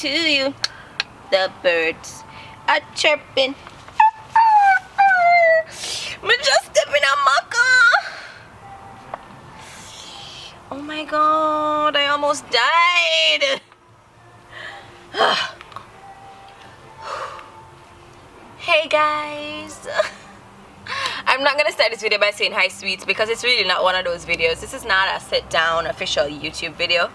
to you. The birds are chirping. Me just stepping on my car. Oh my god, I almost died. Hey guys. I'm not gonna start this video by saying hi sweets because it's really not one of those videos. This is not a sit down official YouTube video.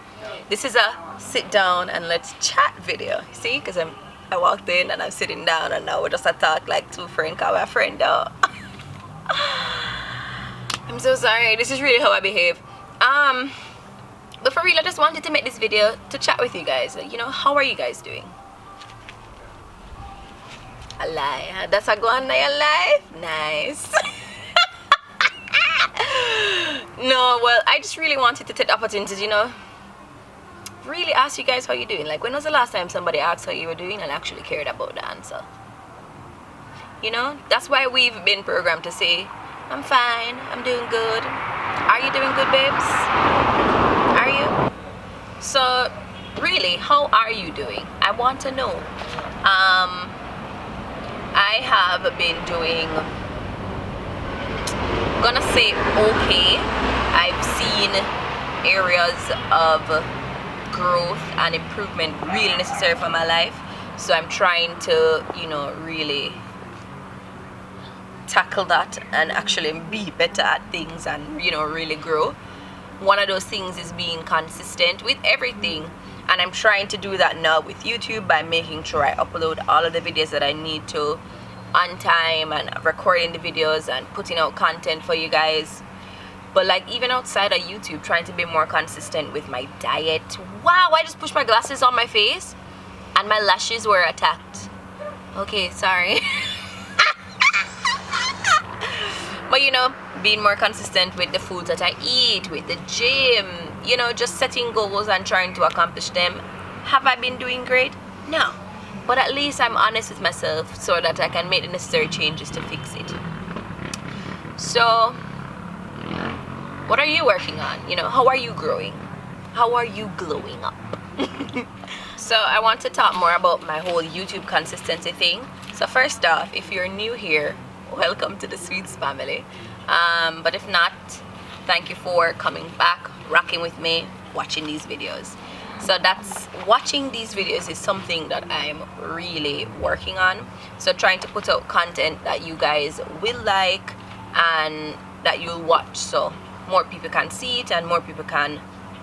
This is a sit down and let's chat video. See, because I walked in and I'm sitting down and now we're just a talk like two friends, cause we're a friend though. I'm so sorry. This is really how I behave. But for real, I just wanted to make this video to chat with you guys. You know, how are you guys doing? A lie. That's a go on your life. Nice. No, well, I just really wanted to take the opportunity, you know, really ask you guys how you're doing. Like, when was the last time somebody asked how you were doing and actually cared about the answer? You know, that's why we've been programmed to say, I'm fine, I'm doing good. Are you doing good, babes? Are you? So, really, how are you doing? I want to know. I have been doing, gonna say okay. I've seen areas of growth and improvement really necessary for my life. So I'm trying to, you know, really tackle that and actually be better at things and, you know, really grow. One of those things is being consistent with everything, and I'm trying to do that now with YouTube by making sure I upload all of the videos that I need to on time and recording the videos and putting out content for you guys. But like, even outside of YouTube, trying to be more consistent with my diet. Wow, I just pushed my glasses on my face and my lashes were attacked. Okay, sorry. But you know, being more consistent with the foods that I eat, with the gym, you know, just setting goals and trying to accomplish them. Have I been doing great? No. But at least I'm honest with myself so that I can make the necessary changes to fix it. So, what are you working on? You know, how are you growing? How are you glowing up? So I want to talk more about my whole YouTube consistency thing. So first off, if you're new here, welcome to the Sweets family. But if not, thank you for coming back, rocking with me, watching these videos. So that's, watching these videos is something that I'm really working on. So trying to put out content that you guys will like and that you'll watch, so more people can see it and more people can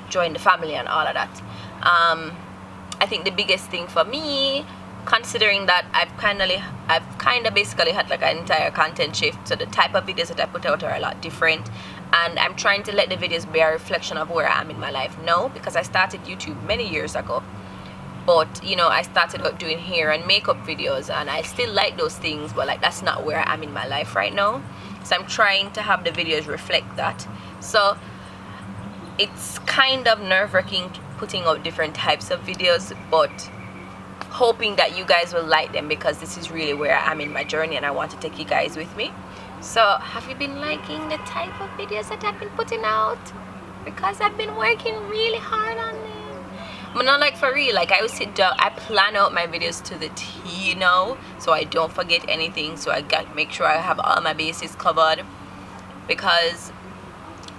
join the family and all of that. I think the biggest thing for me, considering that I've kind of basically had like an entire content shift, so the type of videos that I put out are a lot different, and I'm trying to let the videos be a reflection of where I am in my life now, because I started YouTube many years ago, but you know, I started out doing hair and makeup videos and I still like those things, but like that's not where I am in my life right now. So I'm trying to have the videos reflect that. So it's kind of nerve-wracking putting out different types of videos, but hoping that you guys will like them, because this is really where I am in my journey and I want to take you guys with me. So have you been liking the type of videos that I've been putting out? Because I've been working really hard on them. But not like for real, like I will sit down, I plan out my videos to the T, you know, so I don't forget anything. So I got to make sure I have all my bases covered, because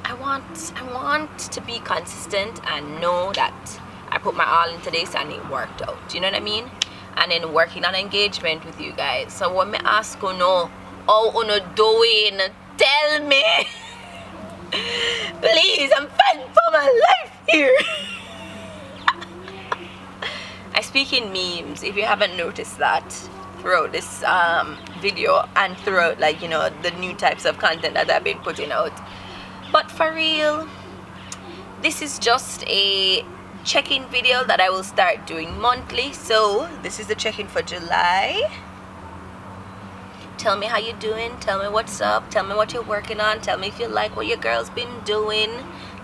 I want to be consistent and know that I put my all into this and it worked out, you know what I mean? And then working on engagement with you guys. So when me ask you know how you doing, tell me. Please, I'm fighting for my life here. I speak in memes, if you haven't noticed that, throughout this video and throughout, like, you know, the new types of content that I've been putting out. But for real, this is just a check-in video that I will start doing monthly. So this is the check-in for July. Tell me how you're doing, tell me what's up, tell me what you're working on, tell me if you like what your girl's been doing,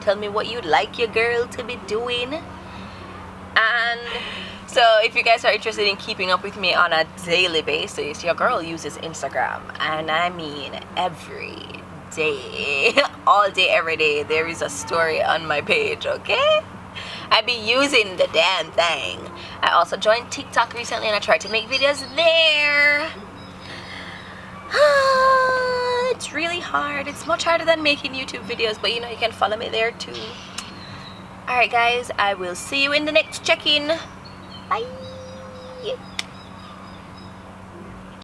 tell me what you'd like your girl to be doing. And so if you guys are interested in keeping up with me on a daily basis, your girl uses Instagram, and I mean every day, all day, every day, there is a story on my page, okay? I be using the damn thing. I also joined TikTok recently and I tried to make videos there. It's really hard. It's much harder than making YouTube videos, but you know, you can follow me there too. Alright guys, I will see you in the next check-in. Bye.